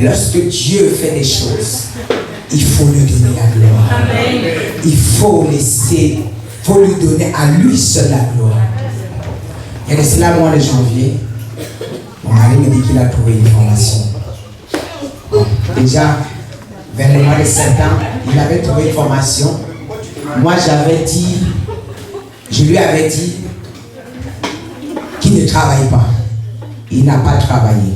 Lorsque Dieu fait des choses, il faut lui donner la gloire. Amen. Il faut lui donner à lui seul la gloire. Il y a de cela, mois de janvier, mon mari me dit qu'il a trouvé une formation. Déjà, vers le mois de septembre, il avait trouvé une formation. Moi, je lui avais dit qu'il ne travaille pas. Il n'a pas travaillé.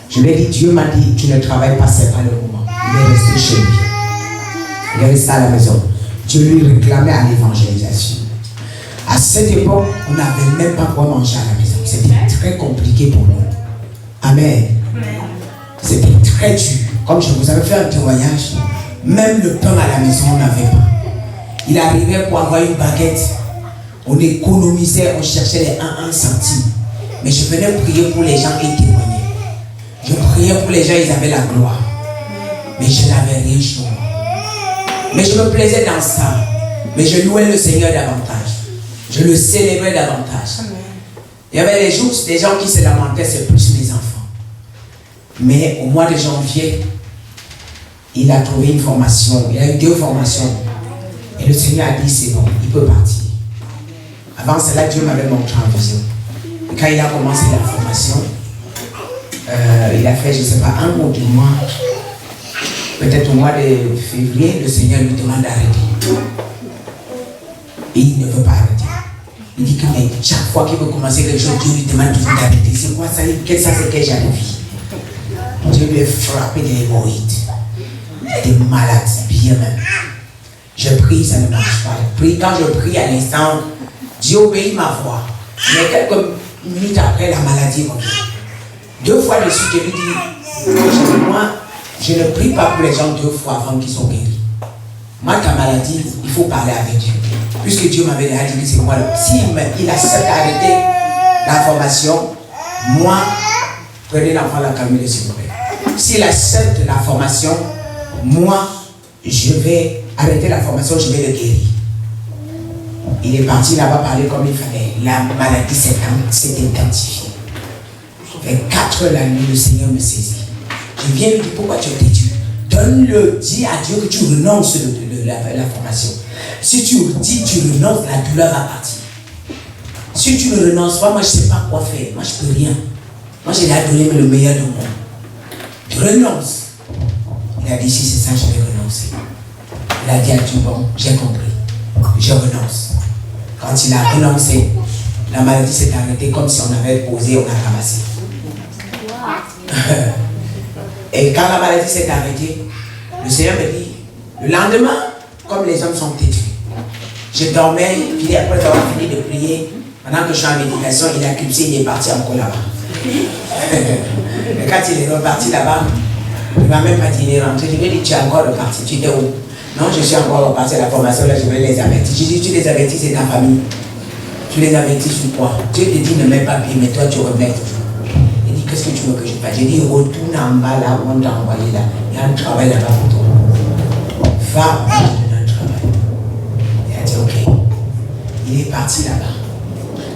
Je lui ai dit, Dieu m'a dit, tu ne travailles pas, c'est pas le moment. Il est resté chez lui. Il est resté à la maison. Dieu lui réclamait à l'évangélisation. À cette époque, on n'avait même pas quoi manger à la maison. C'était très compliqué pour nous. Amen. C'était très dur. Comme je vous avais fait un témoignage, même le pain à la maison, on n'avait pas. Il arrivait pour avoir une baguette. On économisait, on cherchait les 1 centime. Mais je venais prier pour les gens et témoigner. Je priais pour les gens, ils avaient la gloire. Mais je n'avais rien chez moi. Mais je me plaisais dans ça. Mais je louais le Seigneur davantage. Je le célébrais davantage. Il y avait les jours, des gens qui se lamentaient, c'est plus mes enfants. Mais au mois de janvier, il a trouvé une formation. Il a eu 2 formations. Et le Seigneur a dit, c'est bon, il peut partir. Avant cela, Dieu m'avait montré en vision. Et quand il a commencé la formation, il a fait, je ne sais pas, 1 ou 2 mois. Peut-être au mois de février, le Seigneur lui demande d'arrêter. Et il ne veut pas arrêter. Il dit que chaque fois qu'il veut commencer quelque chose, Dieu lui demande toujours d'arrêter. C'est quoi ça? Quel ça c'est quel genre de vie? Dieu lui a frappé des hémorroïdes, des malades, bien même. Je prie, ça ne marche pas. Quand je prie à l'instant, Dieu obéit ma voix. Mais quelques minutes après, la maladie revient. 2 fois de suite, je lui dis, moi, je ne prie pas pour les gens 2 fois avant qu'ils soient guéris. Moi, ta maladie, il faut parler avec Dieu. Puisque Dieu m'avait déjà dit que c'est moi. S'il accepte d'arrêter la formation, moi, prenez l'enfant la Camille, s'il vous plaît. S'il accepte la formation, moi, je vais arrêter la formation, je vais le guérir. Il est parti là-bas parler comme il fallait. La maladie s'est intensifiée. Vers 4 heures la nuit, le Seigneur me saisit. Je viens lui dire, pourquoi tu es têtu? Dis à Dieu que tu renonces de la formation. Si tu dis tu renonces, la douleur va partir. Si tu ne renonces pas, moi je ne sais pas quoi faire. Moi je ne peux rien. Moi j'ai déjà donné le meilleur de moi. Tu renonces. Il a dit si c'est ça, je vais renoncer. Il a dit à Dieu, bon, j'ai compris. Je renonce. Quand il a renoncé, la maladie s'est arrêtée comme si on avait posé, on a ramassé. Et quand la maladie s'est arrêtée, le Seigneur me dit, le lendemain, comme les hommes sont têtus, je dormais, puis après avoir fini de prier, pendant que je suis en méditation, il a clipsé, il est parti encore là-bas. Et quand il est reparti là-bas, il ne m'a même pas dit, il est rentré. Je lui ai dit, tu es encore reparti, tu étais où? Non, je suis encore reparti à la formation, là je vais les avertir. Je dis, tu les avertis, c'est ta famille. Tu les avertis sur quoi? Dieu te dit, ne mets pas pied, mais toi tu remets toujours. Il dit, qu'est-ce que tu veux que je fasse? J'ai dit, retourne en bas là où on t'a envoyé là. Il y a un travail là-bas pour toi. Va, je te donne un travail. Il a dit, ok. Il est parti là-bas.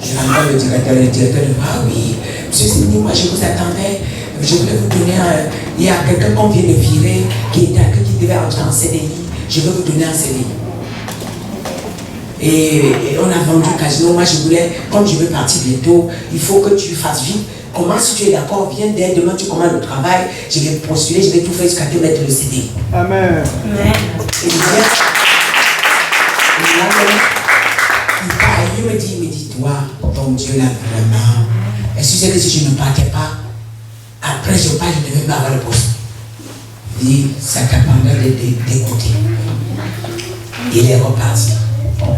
Je rencontre le directeur dit, ah oui, monsieur Sini, moi je vous attendais. Je voulais vous donner il y a quelqu'un qu'on vient de virer qui devait entrer en CDI. Je veux vous donner un CDI. Et on a vendu le casino. Moi je voulais, comme je veux partir bientôt, il faut que tu fasses vite. Comment si tu es d'accord, viens dès demain, tu commandes le travail, je vais postuler, je vais tout faire jusqu'à te mettre le CD. Amen. Amen. Et il me dit, toi, ton Dieu là, vraiment, est-ce que tu sais que si je ne partais pas, après je pars, je ne devais pas avoir le poste. Il dit, ça t'apprendra d'écouter. Il est reparti.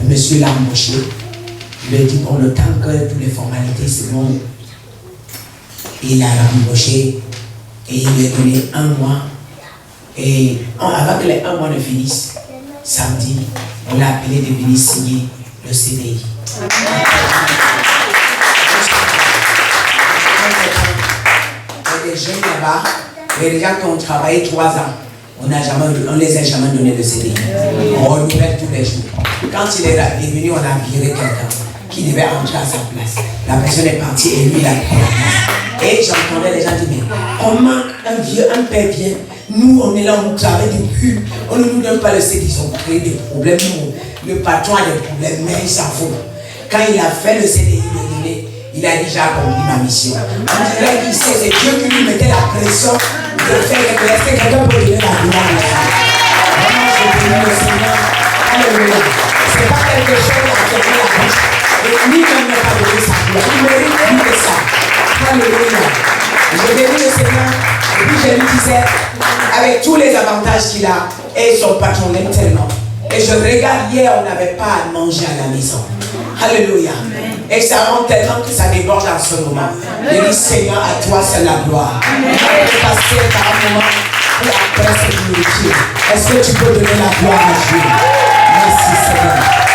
Le monsieur l'a embauché. Il lui a dit, bon, le temps que toutes les formalités, c'est bon. Il a embauché et il lui a donné 1 mois. Et avant que les 1 mois ne finissent, samedi, on l'a appelé de venir signer le CDI. Il y a des jeunes là-bas, il y a des gens qui ont travaillé 3 ans. On ne les a jamais donné le CDI. On renouvelle tous les jours. Quand il est venu, on a viré quelqu'un. qui devait entrer à sa place. La personne est partie et lui, il a pris la place. Et j'entendais les gens dire, mais comment un père vient, nous on est là, on travaille depuis, on ne nous donne pas le CD, ils ont créé des problèmes, le patron a des problèmes, mais il s'en fout. Quand il a fait le CDI, il a déjà accompli ma mission. On dirait qu'il sait, c'est Dieu qui lui mettait la pression de faire quelque chose. Est-ce que quelqu'un peut donner la gloire à ça? Vraiment, je bénis le Seigneur. Alléluia. Ce n'est pas quelque chose à fermer la bouche. Et lui-même n'a pas donné sa gloire. Il mérite plus que ça. Alléluia. Je bénis le Seigneur. Et puis je lui disais, avec tous les avantages qu'il a, et son patron l'aime tellement. Et je regarde, hier, on n'avait pas à manger à la maison. Alléluia. Et ça rend tellement que ça déborde en ce moment. Je dis, Seigneur, à toi c'est la gloire. On va passer par un moment pour après se glorifier. Est-ce que tu peux donner la gloire à Dieu? Merci Seigneur.